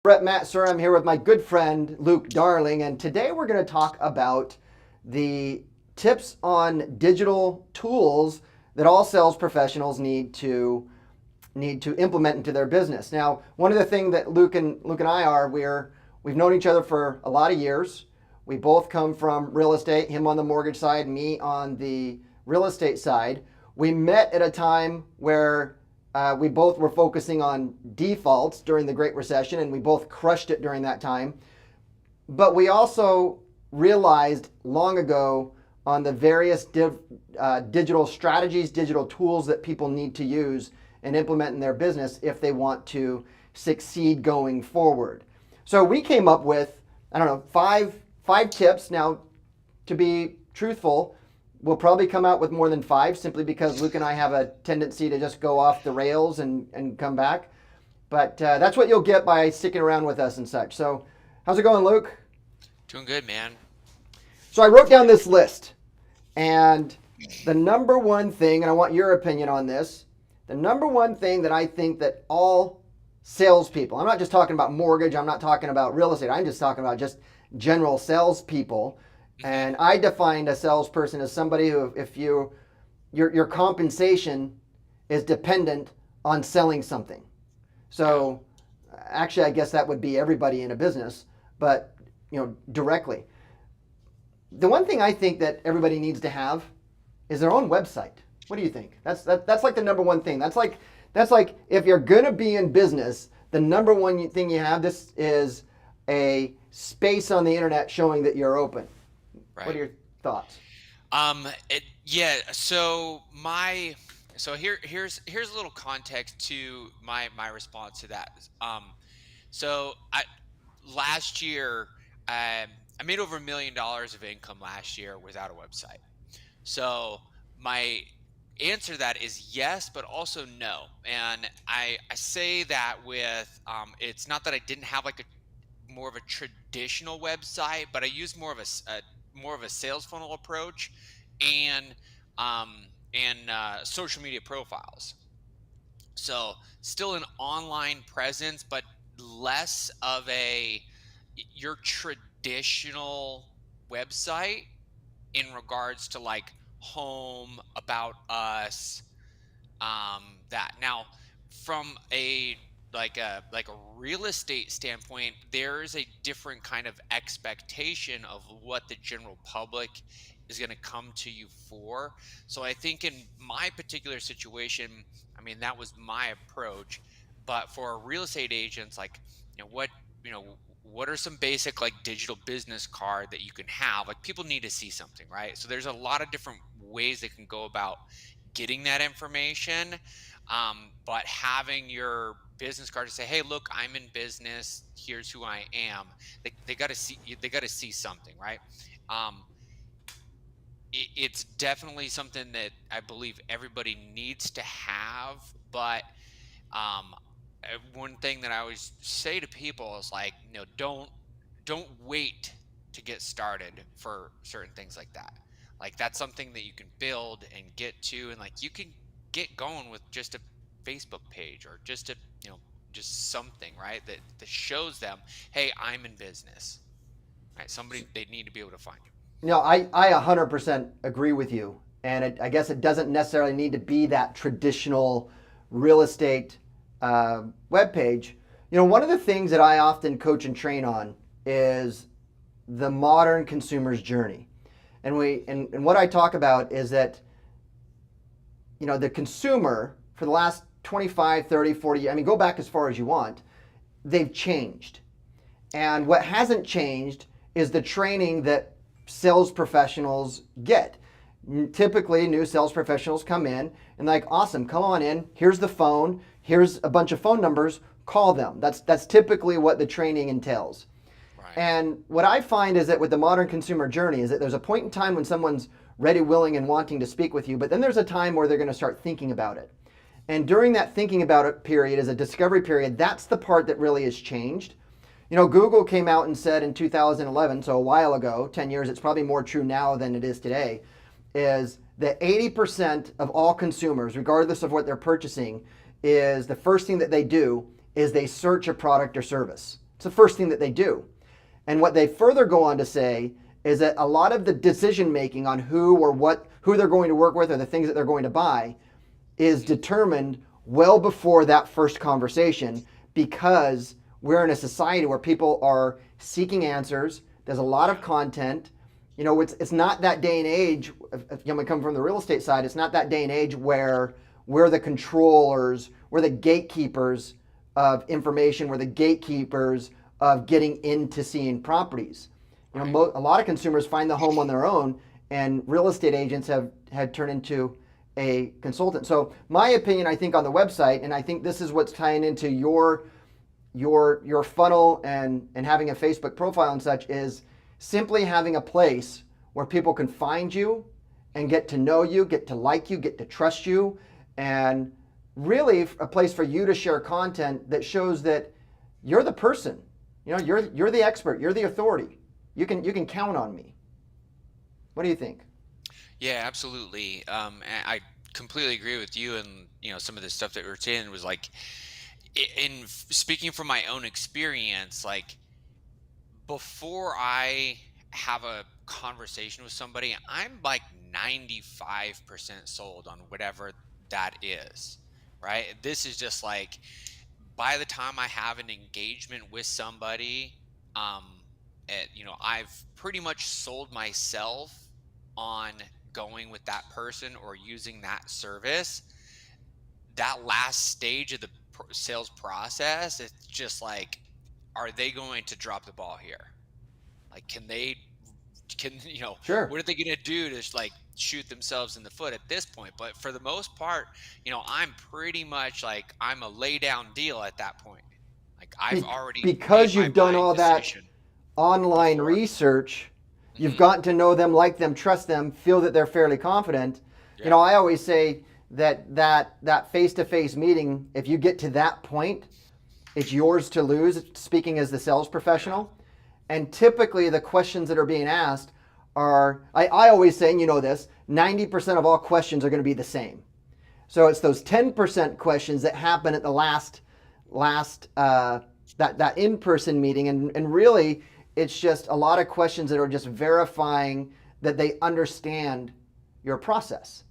Brett Matt, sir. I'm here with my good friend Luke Darling, and today we're going to talk about the tips on digital tools that all sales professionals need to implement into their business. Now, one of the things that Luke and I are, we've known each other for a lot of years. We both come from real estate, him on the mortgage side, me on the real estate side. We met at a time where we both were focusing on defaults during the Great Recession, and we both crushed it during that time. But we also realized long ago on the various digital strategies, digital tools that people need to use and implement in their business if they want to succeed going forward. So we came up with, I don't know, five tips. Now, to be truthful, we'll probably come out with more than five simply because Luke and I have a tendency to just go off the rails and come back. But that's what you'll get by sticking around with us and such. So how's it going, Luke? Doing good, man. So I wrote down this list, and the number one thing, and I want your opinion on this, the number one thing that I think that all salespeople, I'm not just talking about mortgage, I'm not talking about real estate, I'm just talking about just general salespeople. And I defined a salesperson as somebody who, if your compensation is dependent on selling something. So actually, I guess that would be everybody in a business, but directly. The one thing I think that everybody needs to have is their own website. What do you think? That's like the number one thing. That's like if you're gonna be in business, the number one thing you have, this is a space on the internet showing that you're open. What are Right. your thoughts? Yeah. So here's a little context to my response to that. So I last year, I made over $1 million of income last year without a website. So my answer to that is yes, but also no. And I say that with it's not that I didn't have like a more of a traditional website, but I use more of a sales funnel approach and um, social media profiles. So still an online presence, but less of your traditional website in regards to like home, about us, that now from a real estate standpoint, there's a different kind of expectation of what the general public is going to come to you for. So I think in my particular situation, I mean, that was my approach. But for real estate agents, like, what you know what are some basic like digital business card that you can have? Like, people need to see something, right? So there's a lot of different ways they can go about getting that information. But having your business card to say, "Hey, look, I'm in business. Here's who I am." They got to see, they got to see something, right? Um, it's definitely something that I believe everybody needs to have. But um, one thing that I always say to people is like, don't wait to get started for certain things like that. Like, that's something that you can build and get to, and like you can get going with just a Facebook page or just something, right? That shows them, hey, I'm in business, right? Somebody, they need to be able to find you. I 100% agree with you. And I guess it doesn't necessarily need to be that traditional real estate web page. One of the things that I often coach and train on is the modern consumer's journey. And what I talk about is that the consumer for the last 25, 30, 40 years, I mean, go back as far as you want, they've changed. And what hasn't changed is the training that sales professionals get. Typically, new sales professionals come in and like, awesome, come on in. Here's the phone. Here's a bunch of phone numbers. Call them. That's typically what the training entails. Right. And what I find is that with the modern consumer journey is that there's a point in time when someone's ready, willing, and wanting to speak with you, but then there's a time where they're going to start thinking about it. And during that thinking about it period, as a discovery period, that's the part that really has changed. Google came out and said in 2011, so a while ago, 10 years, it's probably more true now than it is today, is that 80% of all consumers, regardless of what they're purchasing, is the first thing that they do is they search a product or service. It's the first thing that they do. And what they further go on to say is that a lot of the decision making on who they're going to work with or the things that they're going to buy is Mhm. determined well before that first conversation, because we're in a society where people are seeking answers. There's a lot of Yeah. content. It's not that day and age. We come from the real estate side. It's not that day and age where we're the controllers, we're the gatekeepers of information, we're the gatekeepers of getting into seeing properties. Right. A lot of consumers find the home on their own, and real estate agents have had turned into a consultant. So my opinion, I think, on the website, and I think this is what's tying into your funnel and having a Facebook profile and such, is simply having a place where people can find you and get to know you, get to like you, get to trust you, and really a place for you to share content that shows that you're the person. You're the expert, you're the authority. You can count on me. What do you think? Yeah, absolutely. And I completely agree with you. And some of the stuff that we are saying was like, speaking from my own experience, like before I have a conversation with somebody, I'm like 95% sold on whatever that is. Right. This is just like by the time I have an engagement with somebody, I've pretty much sold myself on going with that person or using that service. That last stage of the sales process, it's just like, are they going to drop the ball here? Like, can, Sure. what are they going to do to like shoot themselves in the foot at this point? But for the most part, I'm pretty much like, I'm a lay down deal at that point. Like, I've already made Because my you've done mind all that decision online before. research, you've Hmm. gotten to know them, like them, trust them, feel that they're fairly confident. Yeah. I always say that face-to-face meeting, if you get to that point, it's yours to lose, speaking as the sales Yeah. professional. And typically the questions that are being asked are, I always say, and you know this, 90% of all questions are going to be the same. So it's those 10% questions that happen at the last that in-person meeting, and really it's just a lot of questions that are just verifying that they understand your process,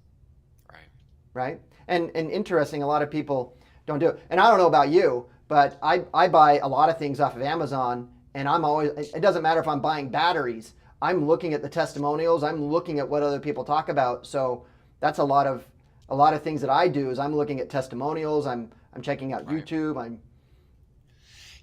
Right. right? And interesting, a lot of people don't do it. And I don't know about you, but I buy a lot of things off of Amazon, and I'm always, it doesn't matter if I'm buying batteries, I'm looking at the testimonials, I'm looking at what other people talk about. So that's a lot of things that I do is I'm looking at testimonials, I'm checking out Right. YouTube, I'm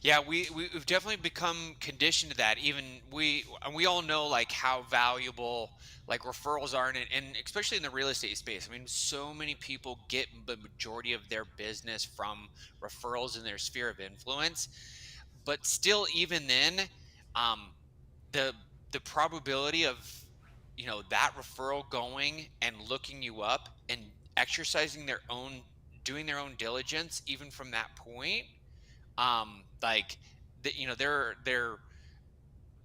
Yeah, we've definitely become conditioned to that. Even we all know like how valuable like referrals are, and especially in the real estate space. I mean, so many people get the majority of their business from referrals in their sphere of influence. But still, even then, um, the the probability of that referral going and looking you up and exercising doing their own diligence, even from that point, like they're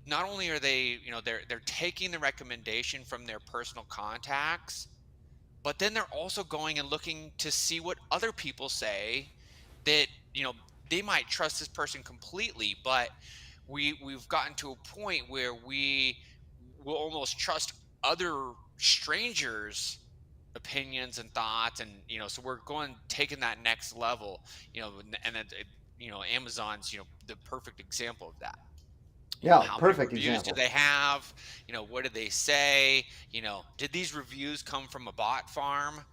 not only are they they're taking the recommendation from their personal contacts, but then they're also going and looking to see what other people say, that they might trust this person completely, but we've gotten to a point where we will almost trust other strangers opinions and thoughts, and so we're going taking that next level, and then Amazon's the perfect example of that. yeah, How many perfect reviews do example. they have? What did they say? Did these reviews come from a bot farm?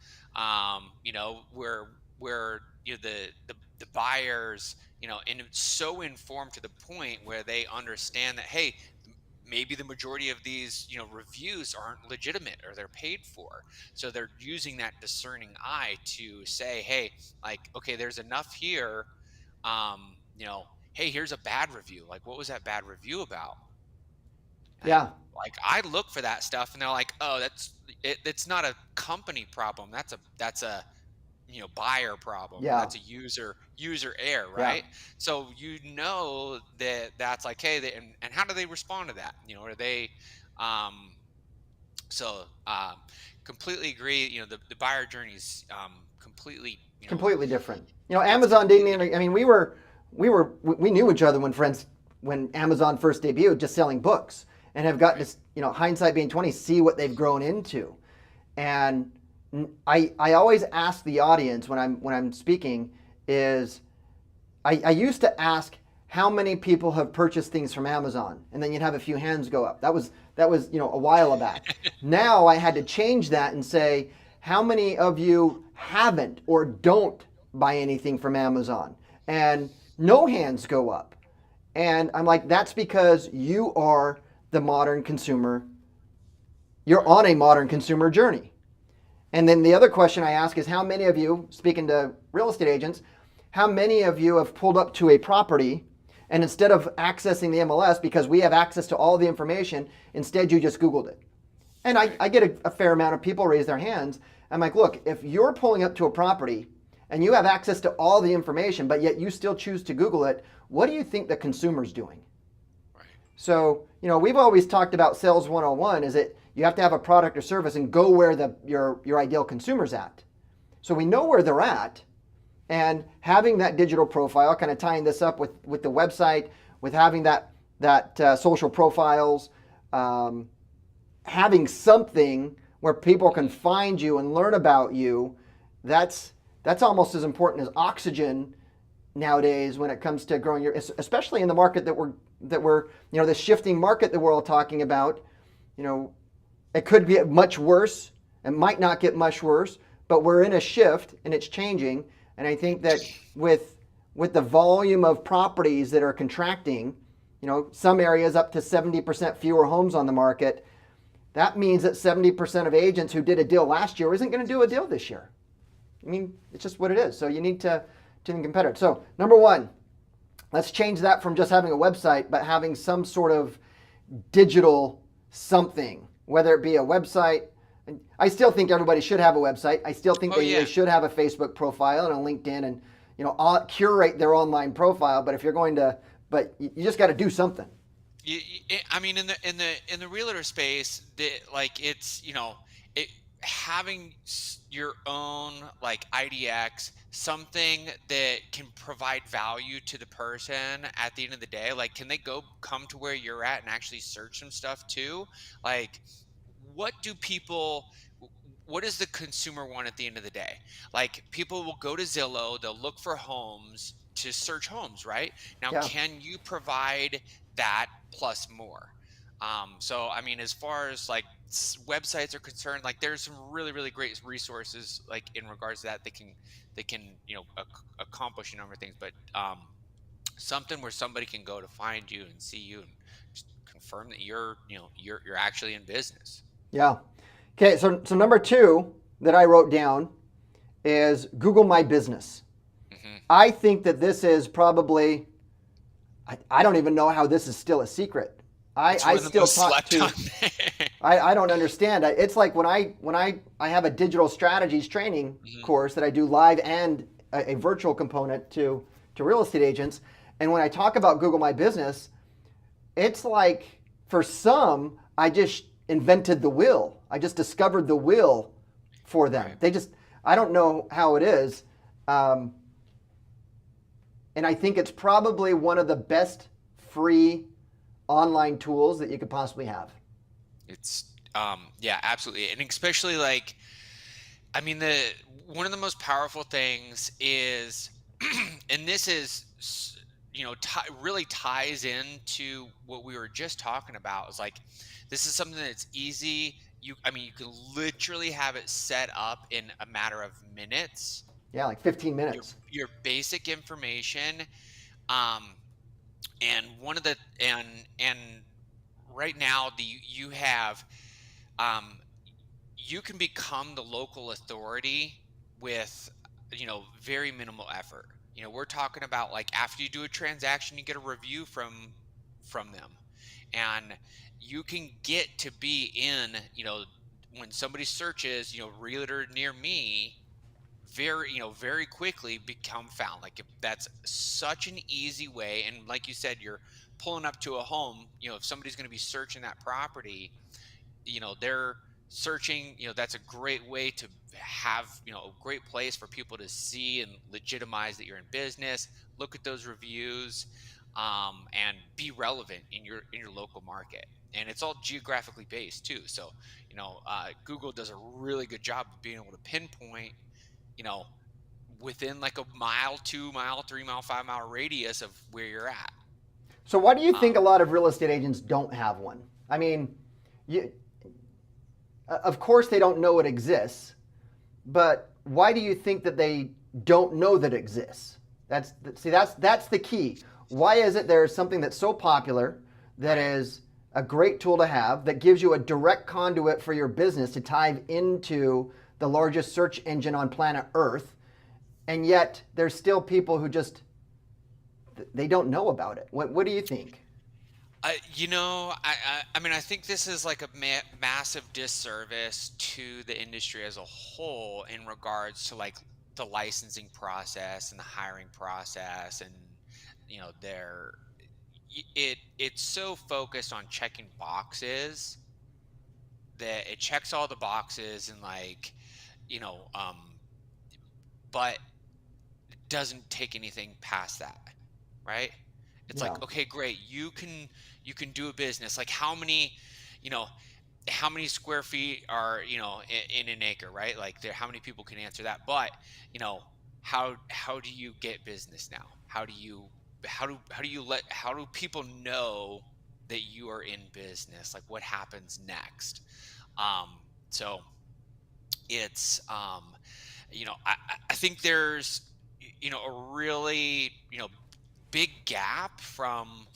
Where the buyers, and it's so informed to the point where they understand that, hey, maybe the majority of these reviews aren't legitimate or they're paid for, so they're using that discerning eye to say, hey, like, okay, there's enough here. Hey, here's a bad review, like, what was that bad review about? And Yeah, like, I look for that stuff, and they're like, oh, it's not a company problem, that's a buyer problem, or yeah, that's a user error, yeah. right? So that that's like, hey, and how do they respond to that? Are they um so completely agree. The buyer journey is completely, Completely different. it's Amazon didn't completely even. I different. mean, we knew each other when friends when Amazon first debuted, just selling books, and have gotten Right. to, hindsight being 20, see what they've grown into. And I always ask the audience when I'm speaking is I used to ask how many people have purchased things from Amazon, and then you'd have a few hands go up. That was a while back. Now I had to change that and say how many of you haven't or don't buy anything from Amazon, and no hands go up. And I'm like, that's because you are the modern consumer. You're Right. on a modern consumer journey. And then the other question I ask is how many of you, speaking to real estate agents, how many of you have pulled up to a property and instead of accessing the MLS, because we have access to all the information, instead you just Googled it? And I, Right. I get a fair amount of people raise their hands. I'm like, look, if you're pulling up to a property and you have access to all the information, but yet you still choose to Google it, what do you think the consumer's doing? Right. So, we've always talked about sales 101 is that you have to have a product or service and go where your ideal consumer's at. So we know where they're at, and having that digital profile, kind of tying this up with the website, with having that social profiles, um, having something where people can find you and learn about you, that's almost as important as oxygen nowadays when it comes to growing your, especially in the market that we're the shifting market that we're all talking about. you know it could get much worse. It might not get much worse, but we're in a shift and it's changing. And I think that with the volume of properties that are contracting, some areas up to 70% fewer homes on the market, that means that 70% of agents who did a deal last year isn't going to do a deal this year. I mean, it's just what it is. So you need to be competitive. So number one, let's change that from just having a website, but having some sort of digital something, whether it be a website. And I still think everybody should have a website. I still think Oh they yeah. should have a Facebook profile and a LinkedIn, and curate their online profile. But if you're going to, but you just got to do something. I mean, in the realtor space, like it's it having your own like IDX, something that can provide value to the person at the end of the day. Like, can they come to where you're at and actually search some stuff too? Like, what do people? What does the consumer want at the end of the day? Like, people will go to Zillow, they'll look for homes to search homes, right? Now, Yeah, can you provide that plus more? So I mean, as far as like websites are concerned, like there's some really, really great resources like in regards to that. They can accomplish a number of things, but something where somebody can go to find you and see you and just confirm that you're actually in business. yeah. Okay, so number two that I wrote down is Google My Business. Hmm. I think that this is probably, I don't even know how this is still a secret. I, It's I one of the still most talk slept on. to, I don't understand. It's like when I have a digital strategies training Mhm. course that I do live and a virtual component to real estate agents. And when I talk about Google My Business, it's like for some, I just invented the wheel. I just discovered the wheel for them. Right. I don't know how it is. Um, and I think it's probably one of the best free online tools that you could possibly have. It's yeah, absolutely. And especially like I mean the one of the most powerful things is and this is really ties into what we were just talking about is like this is something that's easy. I mean you can literally have it set up in a matter of minutes. Yeah, like 15 Your minutes. your basic information um and one of the and right now the you have um you can become the local authority with very minimal effort. We're talking about like after you do a transaction you get a review from them, and you can get to be in when somebody searches realtor near me, very quickly become found. Like, if that's such an easy way, and like you said, you're pulling up to a home, if somebody's going to be searching that property, they're searching, that's a great way to have a great place for people to see and legitimize that you're in business. Look at those reviews. and be relevant in your local market. And it's all geographically based too. So, Google does a really good job of being able to pinpoint, you know, within like a mile, 2 mile, 3 mile, 5 mile radius of where you're at. So why do you think a Um, lot of real estate agents don't have one? I mean, you, of course they don't know it exists, but why do you think that they don't know that it exists? That's the key. Why is it there's something that's so popular that right. is a great tool to have that gives you a direct conduit for your business to tie into the largest search engine on planet Earth, and yet there's still people who just they don't know about it. What do you think? I mean, I think this is like a massive disservice to the industry as a whole in regards to like the licensing process and the hiring process, and their it's so focused on checking boxes that it checks all the boxes and like you know but doesn't take anything past that, right? It's Yeah, like, okay, great, you can do a business. Like you know, how many square feet are, in an acre, right? Like there, how many people can answer that? But, you know, how do you get business now? How do people know that you are in business? Like what happens next? So it's I think there's a really big gap from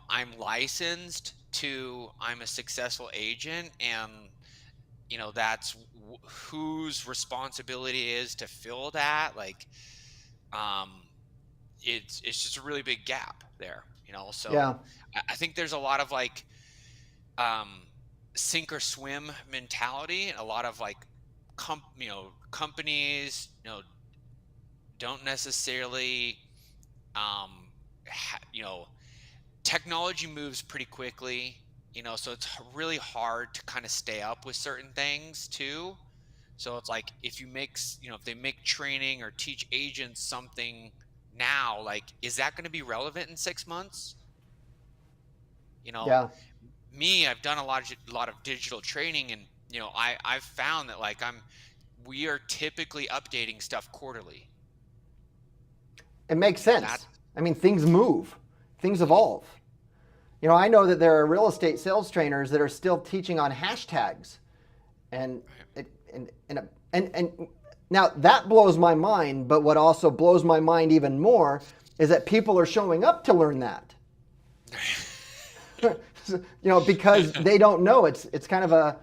I'm licensed to I'm a successful agent, and that's whose responsibility is to fill that. Like um it's just a really big gap there, so yeah, I think there's a lot of like um sink or swim mentality, and a lot of like companies don't necessarily um you know technology moves pretty quickly, so it's really hard to kind of stay up with certain things too. So it's like if you if they make training or teach agents something now, like is that going to be relevant in 6 months? you know yeah. Me, I've done a lot of digital training, and I've found that like we are typically updating stuff quarterly. It makes That sense. I mean, things move, things mhm, evolve. I know that there are real estate sales trainers that are still teaching on hashtags, and it and now that blows my mind. But what also blows my mind even more is that people are showing up to learn that. Because right. they don't know. It's kind of a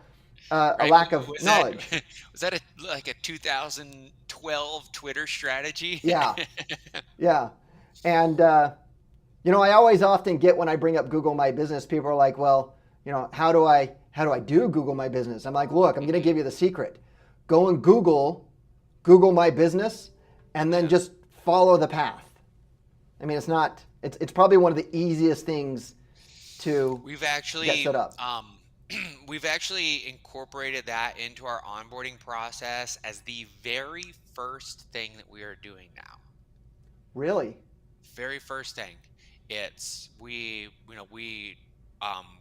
Right? lack of Was that knowledge. was that like a 2012 Twitter strategy? Yeah, yeah, and I always often get when I bring up Google My Business, people are like, "Well, how do I do Google My Business?" I'm like, "Look, I'm going to Mhm. give you the secret. Go and Google My Business, and then Yeah. just follow the path." I mean, it's probably one of the easiest things to We've get actually set up. we've actually incorporated that into our onboarding process as the very first thing that we are doing now. Really? Very first thing. It's we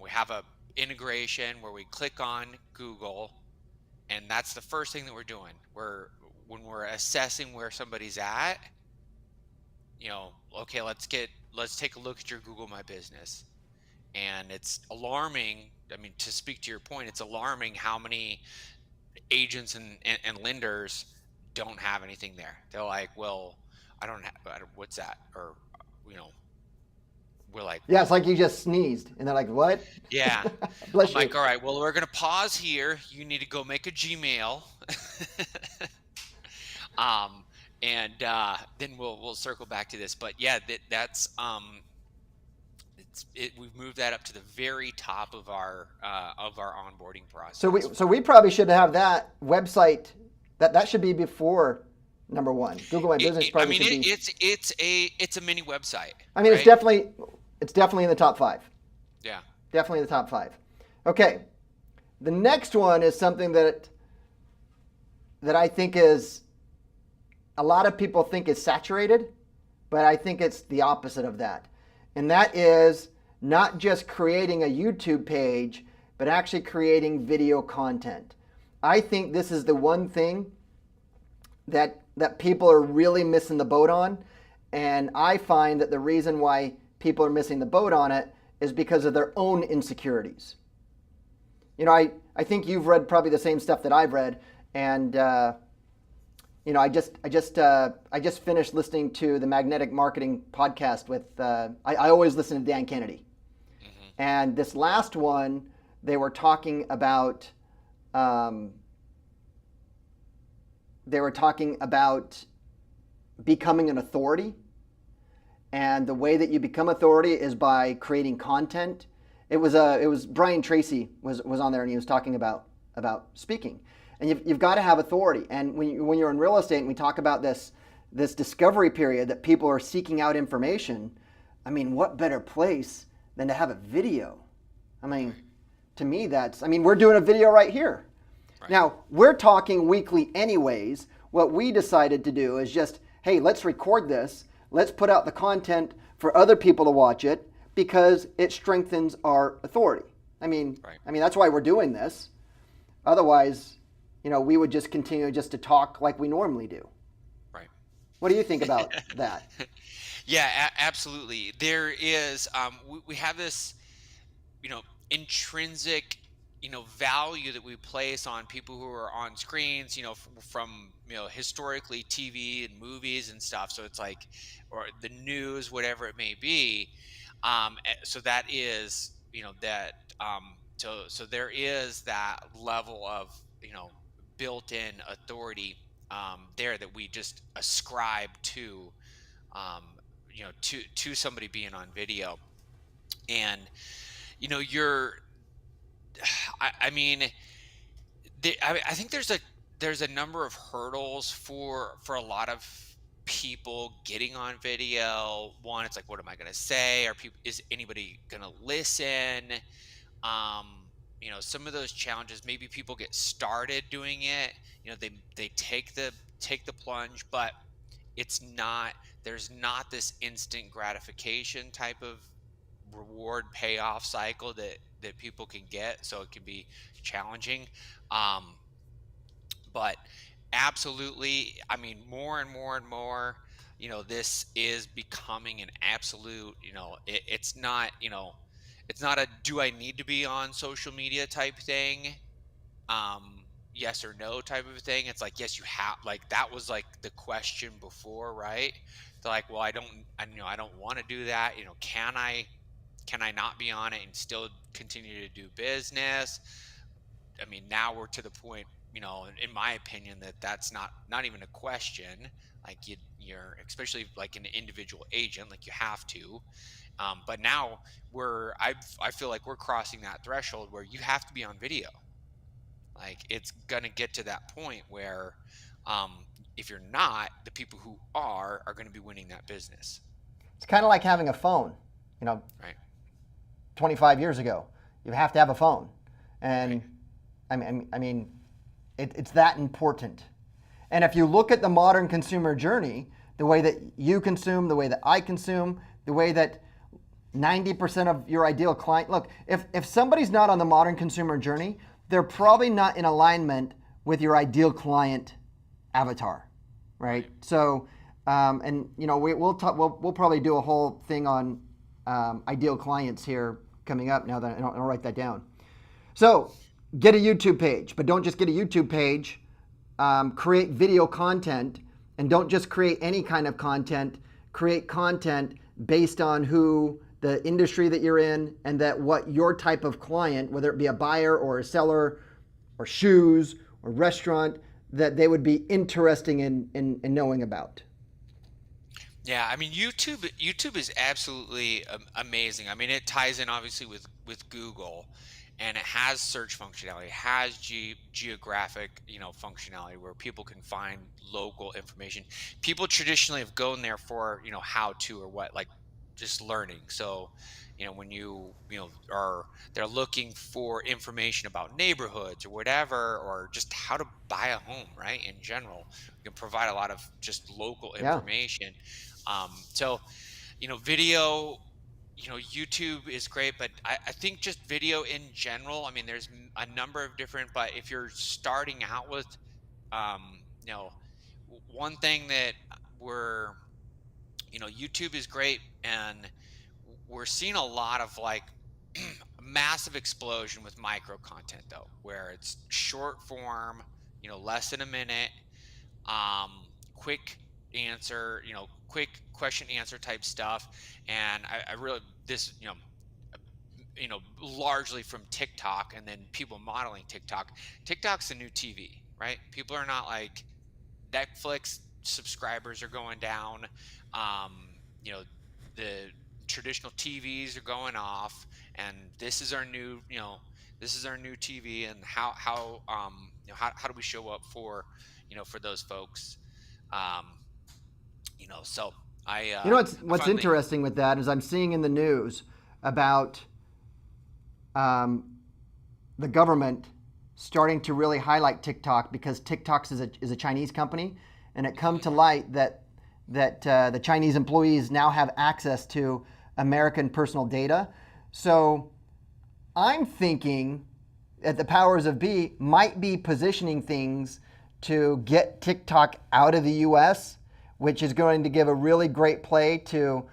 have a integration where we click on Google, and that's the first thing that we're doing. When we're assessing where somebody's at, okay, let's take a look at your Google My Business. And it's alarming. I mean, to speak to your point, it's alarming how many agents and lenders don't have anything there. They're like, well, what's that? Or, you know, we're like, Yeah, it's well, like you just sneezed, and they're like, "What?" yeah. I'm Bless you. like, all right, well, we're going to pause here. You need to go make a Gmail. um, and then we'll circle back to this. But yeah, we've moved that up to the very top of our onboarding So we process. so we probably should have that website. That should be before number one. Google My Business I probably mean, should be. it's a mini website, I mean, right? it's definitely in the top five. Yeah. Definitely in the top five. Okay, the next one is something that I think is a lot of people think is saturated, but I think it's the opposite of that. and that is not just creating a YouTube page, but actually creating video content. I think this is the one thing that people are really missing the boat on, and I find that the reason why people are missing the boat on it is because of their own insecurities. I think you've read probably the same stuff that I've read, and I just finished listening to the Magnetic Marketing podcast with. I always listen to Dan Kennedy, Hmm. and this last one they were talking about. Um, they were talking about becoming an authority, and the way that you become authority is by creating content. It was Brian Tracy was on there, and he was talking about speaking, and you've got to have authority. And when you're in real estate, and we talk about this discovery period that people are seeking out information, I mean, what better place than to have a video? I mean, Right. to me, we're doing a video right here. Right. Now, we're talking weekly anyways. What we decided to do is just, hey, let's record this. Let's put out the content for other people to watch it because it strengthens our authority. I mean, Right. I mean that's why we're doing this. Otherwise, we would just continue just to talk like we normally do. Right. What do you think about that? Yeah, absolutely. There is, we have this, intrinsic, value that we place on people who are on screens, from, historically TV and movies and stuff. So it's like, or the news, whatever it may be. So that is, so there is that level of, built-in authority, there that we just ascribe to, to somebody being on video. And you're I mean, I think there's a number of hurdles for a lot of people getting on video. One, it's like, what am I going to say? Is anybody going to listen? Some of those challenges, maybe people get started doing it, they take the plunge, but it's not there's not this instant gratification type of reward payoff cycle that people can get, so it can be challenging. um but absolutely, I mean, more and more and more, this is becoming an absolute, it's not a do I need to be on social media type thing, yes or no type of thing. It's like, yes, you have. Like, that was like the question before, right? They're like, well, I don't want to do that. Can I not be on it and still continue to do business? I mean, now we're to the point, in my opinion, that that's not even a question. Like, you're, especially like an individual agent, like, you have to. But now I feel like we're crossing that threshold where you have to be on video. Like, it's gonna get to that point where, if you're not, the people who are gonna be winning that business, It's kind of like having a phone. You know, right? 25 years ago, you have to have a phone, Right. and it's that important. And if you look at the modern consumer journey, the way that you consume, the way that I consume, the way that 90% of your ideal client look, if somebody's not on the modern consumer journey, they're probably not in alignment with your ideal client avatar, right? Right. So, we'll talk. We'll probably do a whole thing on ideal clients here coming up. Now that I'll write that down. So, get a YouTube page, but don't just get a YouTube page. Create video content, and don't just create any kind of content. Create content based on who the industry that you're in, and that what your type of client, whether it be a buyer or a seller or shoes or restaurant, that they would be interesting in knowing about. Yeah, I mean, YouTube is absolutely amazing. I mean, it ties in obviously with Google, and it has search functionality, it has geographic, functionality where people can find local information. People traditionally have gone there for, how to, or what, like, just learning. So, when are they're looking for information about neighborhoods or whatever, or just how to buy a home, right? In general, we can provide a lot of just local Yeah. information. So, video. YouTube is great, but I think just video in general. I mean, there's a number of different, but if you're starting out with, um, you know, one thing that YouTube is great, and we're seeing a lot of like massive explosion with micro content though, where it's short form, less than a minute, quick quick question answer type stuff. And I really this largely from TikTok, and then people modeling TikTok. TikTok's the new TV, right? People are not like Netflix subscribers are going down. You know, the traditional TVs are going off, and this is our new TV. And how do we show up for those folks? Um, so I What's finally. interesting with that is I'm seeing in the news about um, the government starting to really highlight TikTok because TikTok is a Chinese company, and it come to Mhm. light that the Chinese employees now have access to American personal data. So I'm thinking that the powers of be might be positioning things to get TikTok out of the U.S., which is going to give a really great play to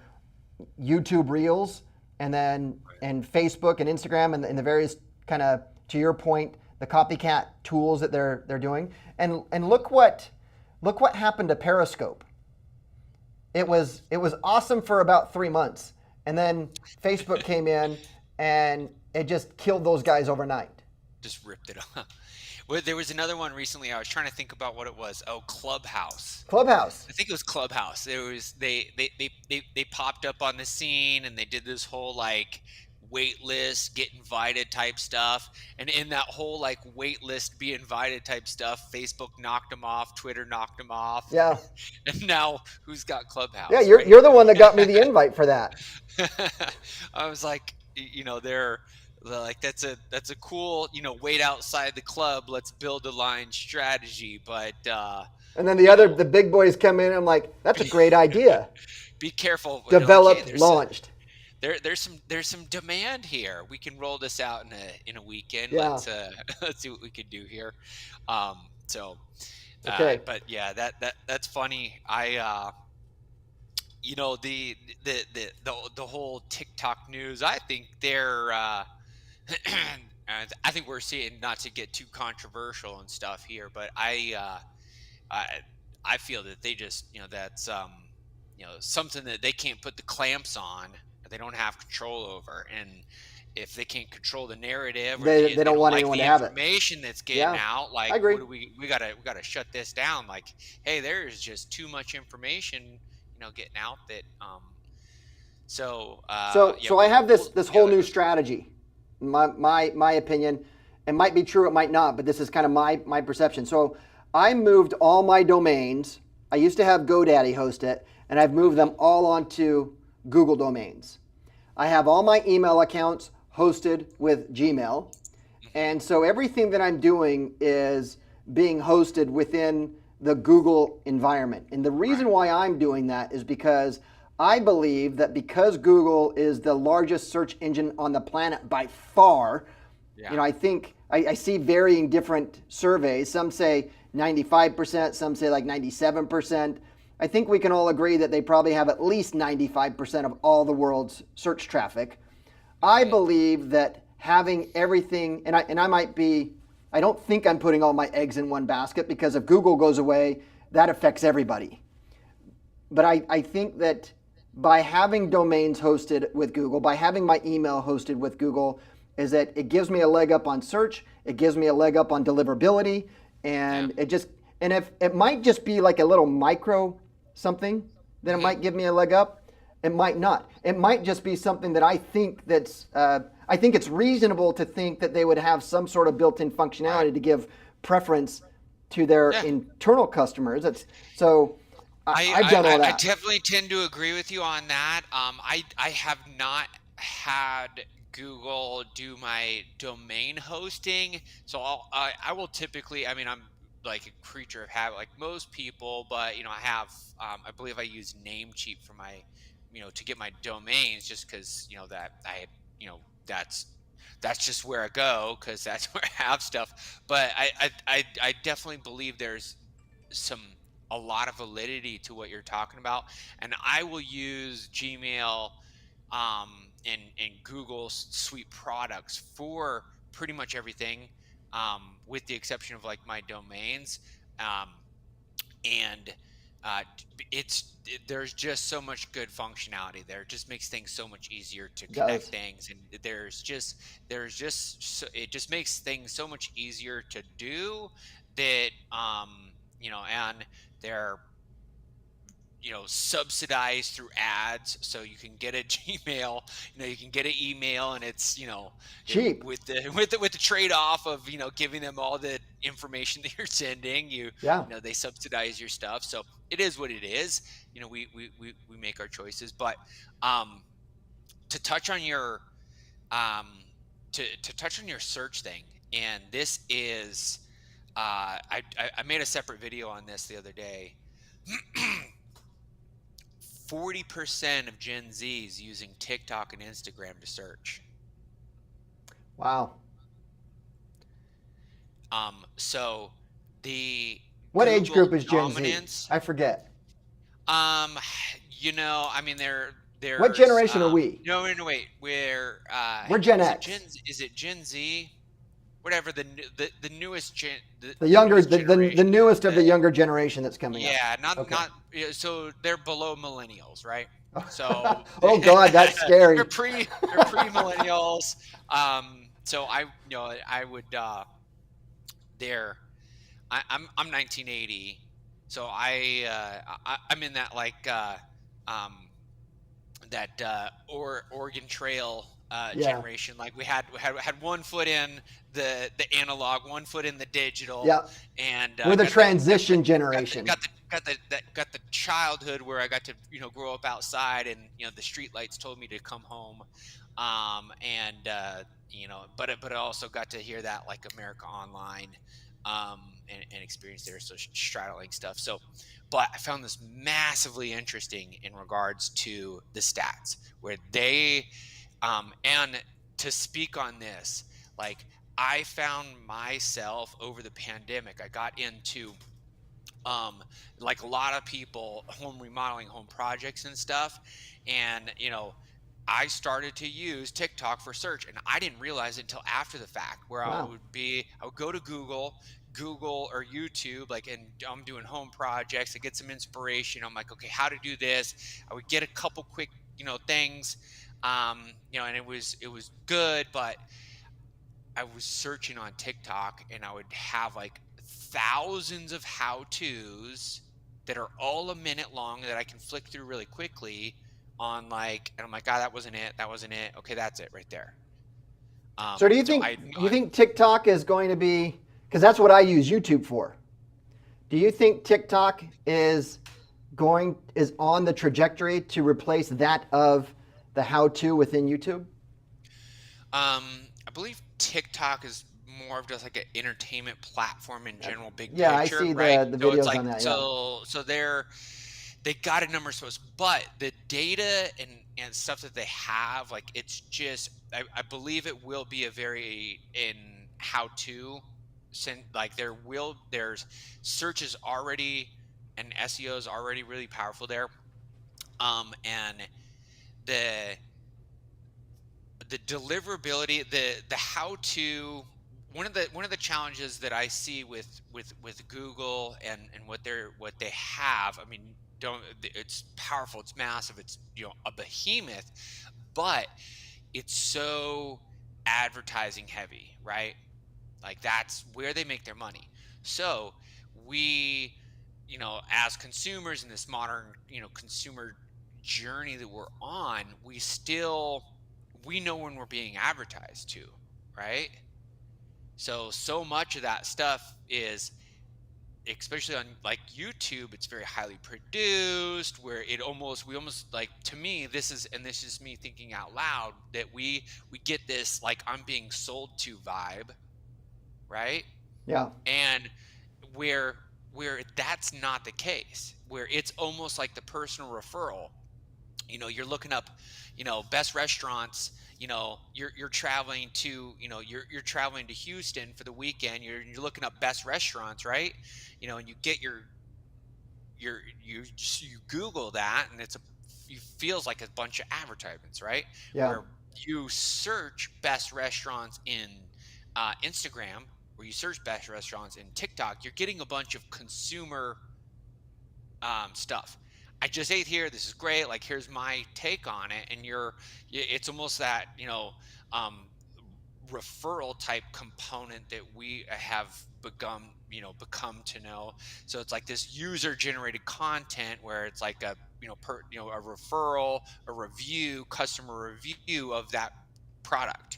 YouTube Reels, and then and Facebook and Instagram, and the various kind of, to your point, the copycat tools that they're doing. And look what happened to Periscope. It was awesome for about 3 months, and then Facebook came in and it just killed those guys overnight. Just ripped it off. Well, there was another one recently. I was trying to think about what it was. Oh, Clubhouse. Clubhouse. I think it was Clubhouse. It was they popped up on the scene, and they did this whole like wait list, get invited type stuff. And in that whole like wait list, be invited type stuff, Facebook knocked them off, Twitter knocked them off, Yeah. and now who's got Yeah, Clubhouse, you're right? you're the one that got me the invite for that. I was like, they're like, that's a cool, wait outside the club, let's build a line strategy. But And then you know, the big boys come in and I'm like, that's a great idea. be careful. Like, hey, Developed, launched. there's some demand here. We can roll this out in a weekend. Yeah. Let's see what we can do here. Um, so, Okay. but yeah, that's funny. The whole TikTok news. I think they're. And I think we're seeing, not to get too controversial and stuff here, but I I feel that they just, that's something that they can't put the clamps on, they don't have control over. And if they can't control the narrative, or They they don't don't want like anyone the to have it. information that's getting Yeah. out, I like, agree. what do we gotta shut this down. Like, hey, there is just too much information, getting out that so yeah, So I have this yeah, whole new strategy. My opinion. It might be true, it might not, but this is kind of my perception. So I moved all my domains. I used to have GoDaddy host it, and I've moved them all onto Google domains. I have all my email accounts hosted with Gmail. hmm And so everything that I'm doing is being hosted within the Google environment. And the reason right, why I'm doing that is because I believe that because Google is the largest search engine on the planet by far, yeah, I think I see varying different surveys. Some say 95%, some say like 97%. I think we can all agree that they probably have at least 95% of all the world's search traffic. I hmm believe that having everything, and I might be, I don't think I'm putting all my eggs in one basket, because if Google goes away, that affects everybody. But I think that by having domains hosted with Google, by having my email hosted with Google, is that it gives me a leg up on search, it gives me a leg up on deliverability, yeah, and if it might just be like a little micro something, then it hmm might give me a leg up. It might not. It might just be something that I think it's reasonable to think that they would have some sort of built-in right, functionality to give preference to their yeah. internal customers. It's so I, I've done I all I that. definitely tend to agree with you on that. I have not had Google do my domain hosting, so I will typically. I mean, I'm like a creature of habit, like most people, but I have. I believe I use Namecheap for my to get my domains, just because that I had, you know that's just where I go, because that's where I have stuff. But I definitely believe there's some a lot of validity to what you're talking about, and I will use Gmail and Google suite products for pretty much everything, with the exception of like my domains. Um, and there's just so much good functionality there. It just makes things so much easier to It connect does. things, and it just makes things so much easier to do, that and they're subsidized through ads, so you can get a Gmail, you can get an email, and it's Cheap. with the with the trade-off of giving them all the information that you're sending. Yeah. They subsidize your stuff, so it is what it is. We make our choices. But um to touch on your um to touch on your search thing, and this is I made a separate video on this the other day. 40% of Gen Z's using TikTok and Instagram to search. Wow. So the What age Google group is Gen Z? dominance, I forget. um, I mean, What there's generation are we? no, no, wait, We're Gen is it X. Is it Gen Z? Whatever, the newest The the younger, newest the generation. newest of the younger generation that's coming up. Yeah, Okay. yeah, so they're below millennials, right? So Oh God, that's scary. they're pre-millennials. So I would they're I'm 1980, so I'm in that, like, um or Oregon Trail Yeah. generation. Like, we had one foot in the analog, one foot in the digital, Yeah. and We're the got the transition generation. got the childhood where I got to grow up outside, and the street lights told me to come home, and but I also got to hear that, like, America Online, and experience there, so straddling stuff. So, but I found this massively interesting in regards to the stats, where and to speak on this, like, I found myself over the pandemic, I got into, um like a lot of people, home remodeling, home projects and stuff, and I started to use TikTok for search, and I didn't realize it until after the fact, where Wow. I would go to Google or YouTube, like, and I'm doing home projects, I get some inspiration, I'm like, okay, how to do this. I would get a couple quick things, and it was good. But I was searching on TikTok, and I would have like thousands of how to's that are all a minute long, that I can flick through really quickly on, like, and I'm like, that wasn't it. That wasn't it. Okay, that's it right there. So do you So think TikTok is going to be, because that's what I use YouTube for. Do you think TikTok is on the trajectory to replace that of the how-to within YouTube? I believe TikTok is more of just like an entertainment platform in general, big Yeah, I picture, see right? the So it's videos like, on that. Yeah. so they got a number of, but the data and stuff that they have, like, it's just, I believe it will be a very in how to, like, there's search is already, and SEO is already really powerful there. And the deliverability, the how to, one of the challenges that I see with Google, and what they have. I mean, don't it's powerful, it's massive, it's a behemoth, but it's so advertising heavy, right? Like, that's where they make their money. So we, as consumers in this modern, consumer journey that we're on, we know when we're being advertised to, right? So much of that stuff is, especially on, like, YouTube, it's very highly produced, where we almost, like, to me, this is me thinking out loud, that we get this, like, I'm being sold to vibe, right? Yeah. And where that's not the case, where it's almost like the personal referral. You're looking up, best restaurants. You're traveling to, you're traveling to Houston for the weekend. You're looking up best restaurants, right? And you get you Google that, and you feels like a bunch of advertisements, right? Yeah. Where you search best restaurants in Instagram, where you search best restaurants in TikTok, you're getting a bunch of consumer stuff. I just ate here. This is great. Like, here's my take on it. And it's almost that, um, referral type component that we have become to know. So it's like this user generated content where it's like a referral, a review, customer review of that product,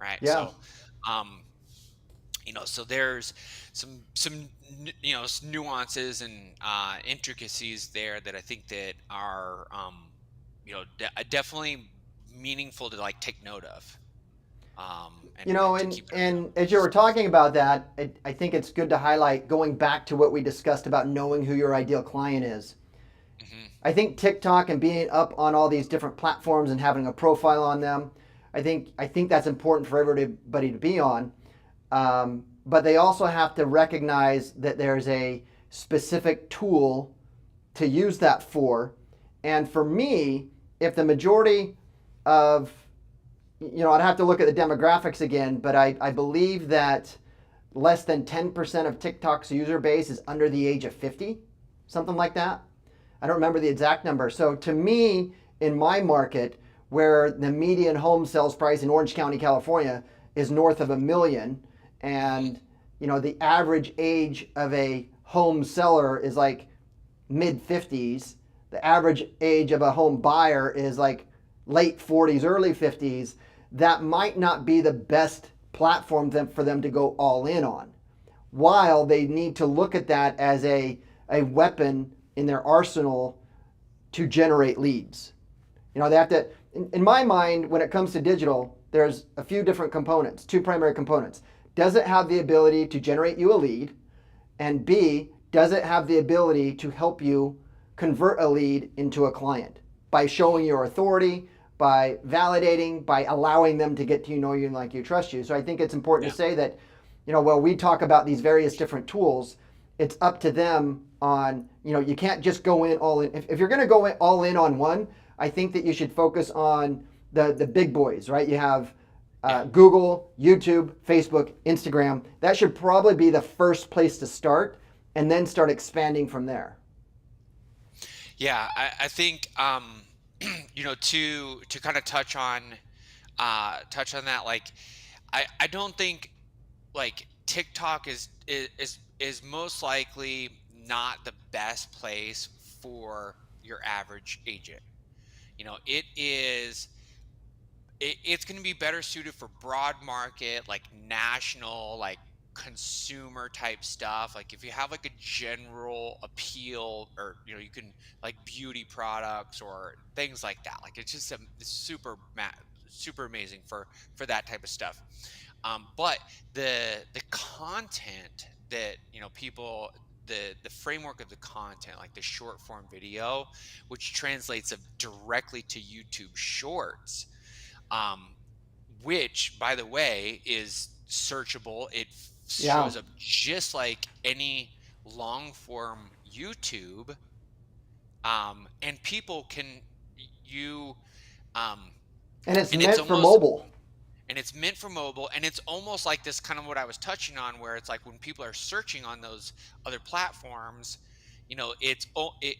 right? Yeah. Um, so there's nuances and intricacies there that I think that are definitely meaningful to like take note of, You and know, to and keep an eye on. and as you were talking about that, I think it's good to highlight going back to what we discussed about knowing who your ideal client is. Hmm. I think TikTok and being up on all these different platforms and having a profile on them, I think that's important for everybody to be on. But they also have to recognize that there's a specific tool to use that for. And for me, if the majority of, I'd have to look at the demographics again, but I believe that less than 10% of TikTok's user base is under the age of 50, something like that. I don't remember the exact number. So to me, in my market, where the median home sales price in Orange County, California, is north of 1 million, Hmm. and the average age of a home seller is like mid 50s. The average age of a home buyer is like late 40s, early 50s. That might not be the best platform for them to go all in on. While they need to look at that as a weapon in their arsenal to generate leads. They have to, in my mind, when it comes to digital, there's a few different components, two primary components. Does it have the ability to generate you a lead? And B, does it have the ability to help you convert a lead into a client by showing Hmm. your authority, by validating, by allowing them to get to know you and like you, trust you? So I think it's important Yeah. to say that, while we talk about these various different tools, it's up to them on, you can't just go in all in. If you're going to go in all in on one, I think that you should focus on the big boys, right? You have Yeah. Google, YouTube, Facebook, Instagram. That should probably be the first place to start, and then start expanding from there. Yeah. I think, to kind of touch on that, like, I don't think like TikTok is most likely not the best place for your average agent. It's going to be better suited for broad market, like national, like consumer type stuff. Like if you have like a general appeal, or you can, like, beauty products or things like that. Like it's just it's super amazing for that type of stuff. But the content that people, the framework of the content, like the short form video, which translates directly to YouTube Shorts, um, which, by the way, is searchable. Yeah, Shows up just like any long form YouTube, and people can you um, and it's and it's meant for almost mobile. and it's meant for mobile, and it's almost like this kind of what I was touching on, where it's like when people are searching on those other platforms,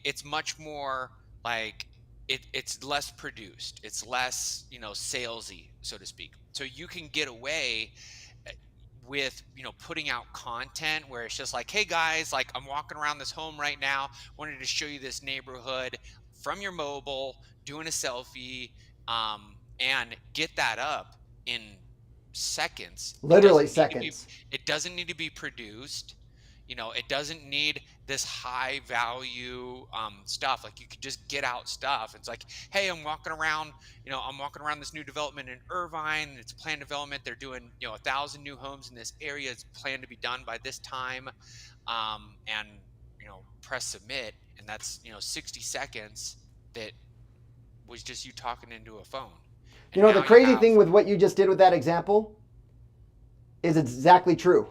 it's much more like it's less produced, it's less salesy, so to speak. So you can get away uh, with putting out content where it's just like, hey guys, like, I'm walking around this home right now, wanted to show you this neighborhood from your mobile, doing a selfie, and get that up in seconds. It Literally doesn't need to be seconds. it doesn't need to be produced. It doesn't need this high value stuff. Like, you could just get out stuff. It's like, hey, I'm walking around this new development in Irvine. It's planned development. They're doing 1,000 new homes in this area. It's planned to be done by this time. And press submit, and that's 60 seconds that was just you talking into a phone. You And know, the now you crazy have, thing with what you just did with that example is it's exactly true.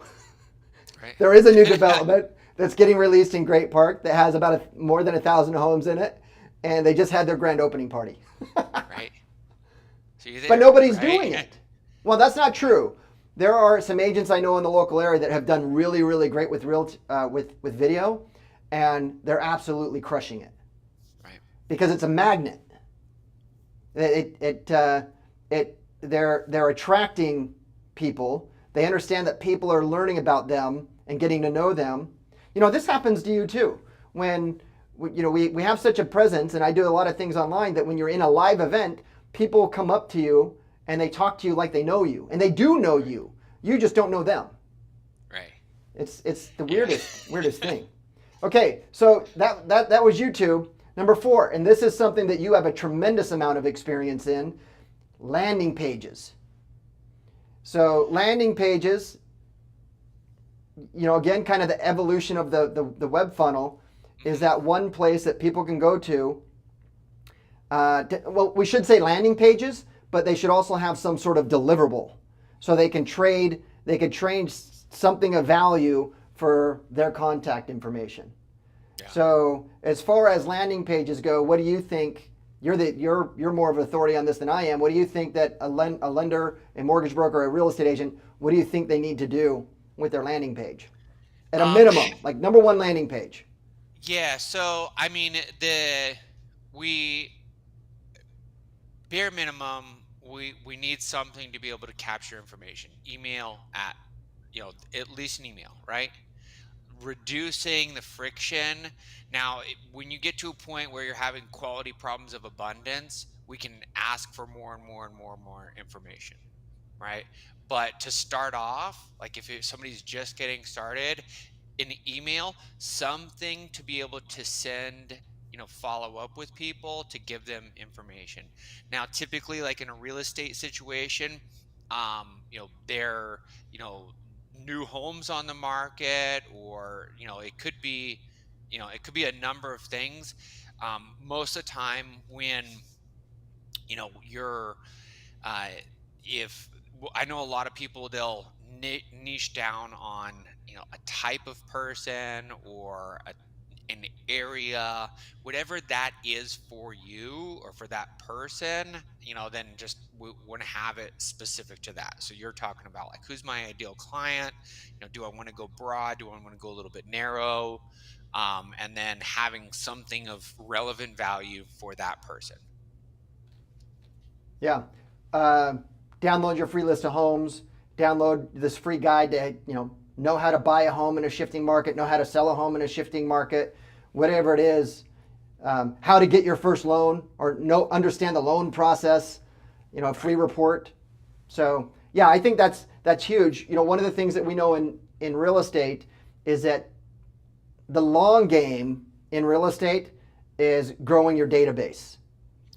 right? There is a new development that's getting released in Great Park that has about more than 1,000 homes in it, and they just had their grand opening party. Right. So you're But there, nobody's right? doing it. Well, that's not Yeah. true. There are some agents I know in the local area that have done really, really great with with video, and they're absolutely crushing it Right. because it's a magnet. They're attracting people. They understand that people are learning about them and getting to know them. You know, this happens to you too. When we have such a presence, and I do a lot of things online, that when you're in a live event, people come up to you and they talk to you like they know you, and they do know Right. you. You just don't know them. Right. It's the Yeah. weirdest thing. Okay, so that was YouTube. Number 4, and this is something that you have a tremendous amount of experience in, landing pages. So landing pages, again, kind of the evolution of the web funnel, is Hmm. that one place that people can go to. Well, we should say landing pages, but they should also have some sort of deliverable, so they can trade. They could trade something of value for their contact information. Yeah. So as far as landing pages go, what do you think? You're more of an authority on this than I am. What do you think that a lender, a mortgage broker, a real estate agent, what do you think they need to do with their landing page? At a Um, minimum, like number one landing page. yeah. So, I mean, we, bare minimum, we need something to be able to capture information. Email at least an email, right? Reducing the friction. Now, when you get to a point where you're having quality problems of abundance, we can ask for more and more and more and more information, right? But to start off, like if somebody's just getting started, an email, something to be able to send, follow up with people to give them information. Now, typically, like in a real estate situation, they're, you know, new homes on the market, or, it could be a number of things. Most of the time when, you're uh, if I know a lot of people, they'll niche down on a type of person, or an area, whatever that is for you or for that person. Then just want to have it specific to that. So you're talking about, like, who's my ideal client? Do I want to go broad? Do I want to go a little bit narrow? And then having something of relevant value for that person. Yeah. Uh, Download your free list of homes. Download this free guide to know how to buy a home in a shifting market, know how to sell a home in a shifting market, whatever it is. How to get your first loan, or understand the loan process. A free Right. report. So yeah, I think that's huge. One of the things that we know in real estate is that the long game in real estate is growing your database.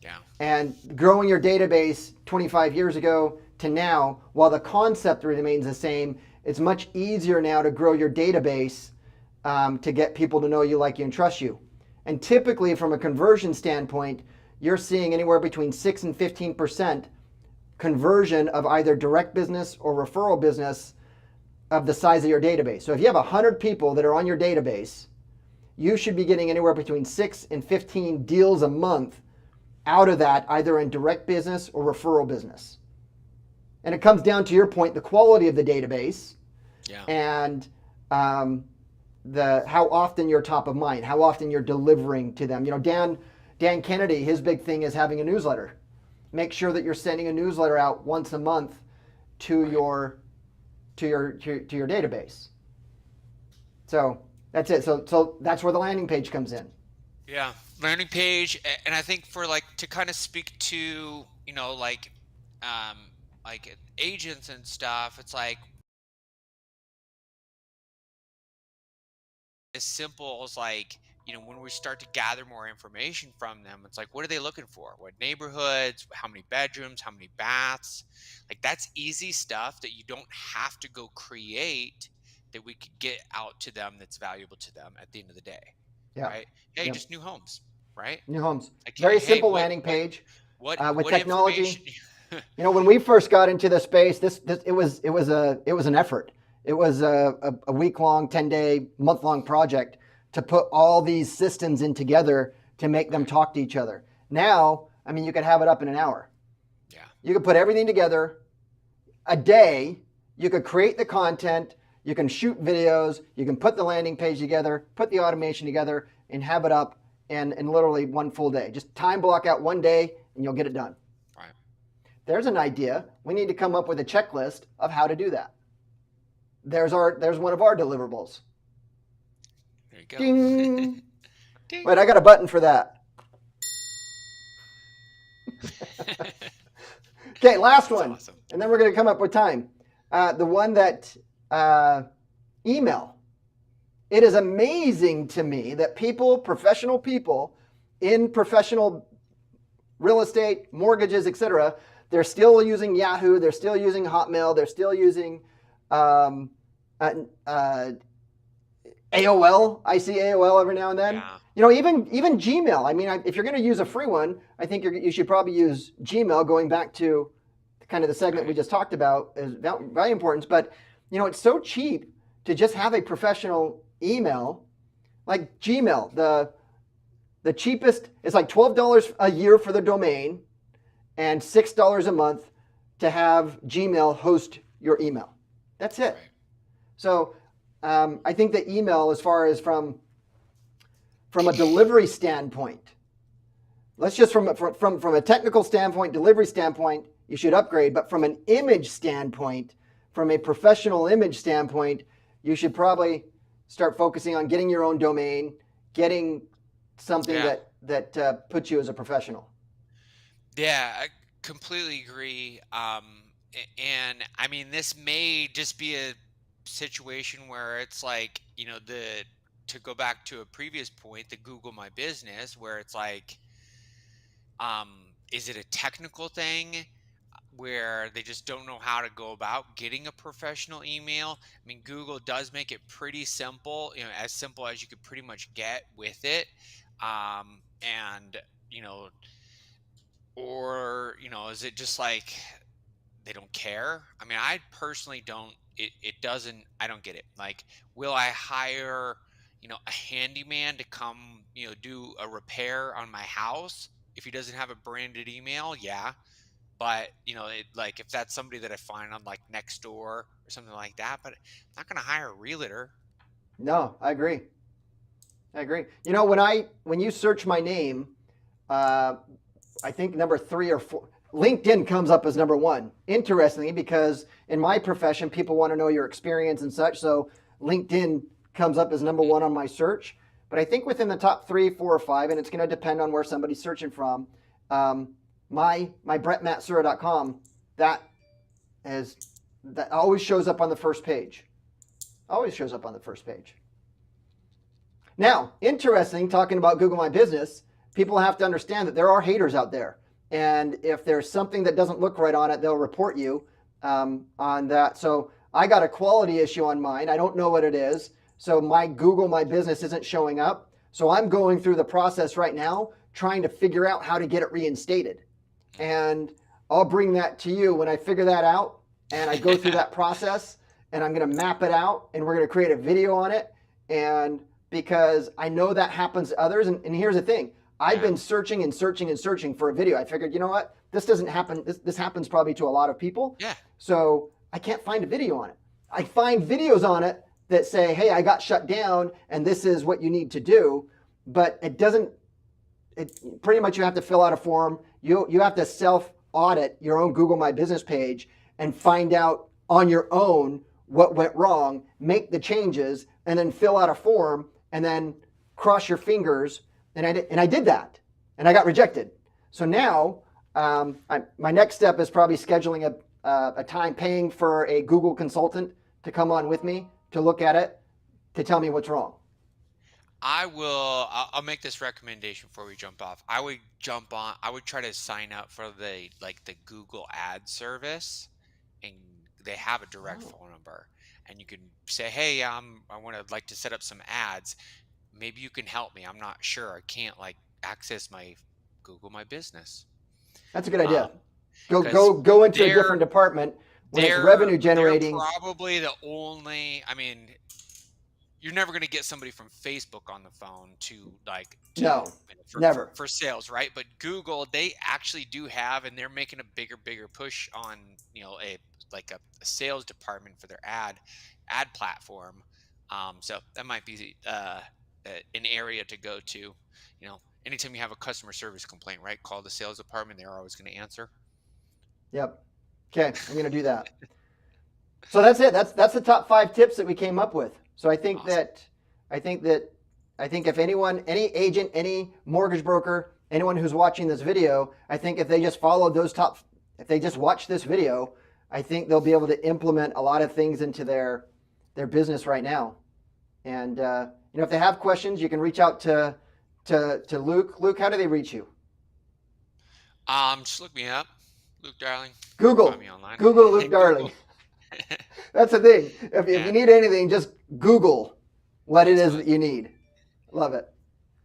Yeah. And growing your database 25 years ago to now, while the concept remains the same, it's much easier now to grow your database, to get people to know you, like you, and trust you. And typically, from a conversion standpoint, you're seeing anywhere between 6 and 15% conversion of either direct business or referral business of the size of your database. So if you have 100 people that are on your database, you should be getting anywhere between 6 and 15 deals a month out of that, either in direct business or referral business. And it comes down to your point, the quality of the database, Yeah. and the how often you're top of mind, how often you're delivering to them. Dan Kennedy, his big thing is having a newsletter. Make sure that you're sending a newsletter out once a month to Right. your database. So that's it. So that's where the landing page comes in. Yeah, landing page, and I think, for, like, to kind of speak to, like agents and stuff, it's like as simple as, like, when we start to gather more information from them, it's like, what are they looking for? What neighborhoods? How many bedrooms? How many baths? Like, that's easy stuff that you don't have to go create, that we could get out to them, that's valuable to them at the end of the day, Yeah. right? Hey, Yep. just new homes. right? New homes. Like, Very hey, simple landing page with what technology. information? You know, when we first got into the space, this it was an effort. It was a week long, 10-day, month long project to put all these systems in together to make them Right. talk to each other. Now, I mean, you could have it up in an hour. Yeah. You could put everything together a day. You could create the content. You can shoot videos. You can put the landing page together, put the automation together, and have it up in literally one full day. Just time block out one day, and you'll get it done. Right. There's an idea. We need to come up with a checklist of how to do that. There's one of our deliverables. There you go. Ding. Ding. Wait, I got a button for that. Okay, last That's one, awesome. and then we're going to come up with time. The one that email. It is amazing to me that professional people in professional real estate, mortgages, etc., they're still using Yahoo, they're still using Hotmail, they're still using um, AOL. I see AOL every now and then. Yeah. You know, even Gmail. I mean, if you're going to use a free one, I think you should probably use Gmail. Going back to kind of the segment we Right. just talked about is very important. But you know, it's so cheap to just have a professional email like Gmail. The cheapest is like $12 a year for the domain and $6 a month to have Gmail host your email. That's it. Right. So I think the email, as far as from a delivery standpoint, let's just from a technical standpoint, delivery standpoint, you should upgrade. But from an image standpoint, from a professional image standpoint, you should probably start focusing on getting your own domain, getting something Yeah. that puts you as a professional. Yeah, I completely agree. And I mean, this may just be a situation where it's like, to go back to a previous point, the Google My Business, where it's like, is it a technical thing where they just don't know how to go about getting a professional email? I mean, Google does make it pretty simple, as simple as you could pretty much get with it. And, you know, or, is it just like they don't care? I mean, I personally don't. It doesn't. I don't get it. Like, will I hire, a handyman to come, do a repair on my house if he doesn't have a branded email? Yeah, but like if that's somebody that I find on like Nextdoor or something like that, but I'm not gonna hire a realtor. No, I agree. I agree. You know, when you search my name, uh, I think number 3 or 4, LinkedIn comes up as number 1. Interestingly, because in my profession, people want to know your experience and such. So LinkedIn comes up as number Mm. 1 on my search. But I think within the top 3, 4, or 5, and it's going to depend on where somebody's searching from. My brettmatsura.com, that is that always shows up on the first page. Always shows up on the first page. Now, interesting, talking about Google My Business, people have to understand that there are haters out there. And if there's something that doesn't look right on it, they'll report you on that. So I got a quality issue on mine. I don't know what it is. So my Google My Business isn't showing up. So I'm going through the process right now, trying to figure out how to get it reinstated. And I'll bring that to you when I figure that out and I go through that process, and I'm going to map it out, and we're going to create a video on it. And because I know that happens to others. And here's the thing. I've Yeah. been searching and searching and searching for a video. I figured, you know what? This doesn't happen. This happens probably to a lot of people. Yeah. So I can't find a video on it. I find videos on it that say, hey, I got shut down and this is what you need to do. But it doesn't, it pretty much you have to fill out a form. You have to self audit your own Google My Business page and find out on your own what went wrong, make the changes, and then fill out a form and then cross your fingers. And I did that, and I got rejected. So now my next step is probably scheduling a time, paying for a Google consultant to come on with me to look at it, to tell me what's wrong. I'll make this recommendation before we jump off. I would try to sign up for the Google ad service, and they have a direct Oh, phone number, and you can say, hey, I want to like to set up some ads. Maybe you can help me. I'm not sure. I can't like access my Google My Business. That's a good idea. Um, Go because go go into a they're different department when it's they're revenue they're generating. probably the only. I mean, you're never going to get somebody from Facebook on the phone to No, for, never. for sales, right? But Google, they actually do have, and they're making a bigger push on a sales department for their ad platform. So that might be an area to go to. Anytime you have a customer service complaint, right? Call the sales department; they're always going to answer. Yep. Okay, I'm gonna do that. So that's it. That's the top 5 tips that we came up with. So Awesome. I think that I think if anyone, any agent, any mortgage broker, anyone who's watching this video, I think if they just follow if they just watch this video, I think they'll be able to implement a lot of things into their business right now. And if they have questions, you can reach out to Luke. Luke, how do they reach you? Just look me up, Luke Darling. You can find Google. me online. Google Luke Darling. Google. That's the thing. If you Yeah, need anything, just Google what it that's is fun. that you need. Love it.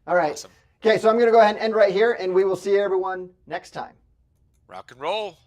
All right. Awesome. Okay, so I'm going to go ahead and end right here, and we will see everyone next time. Rock and roll.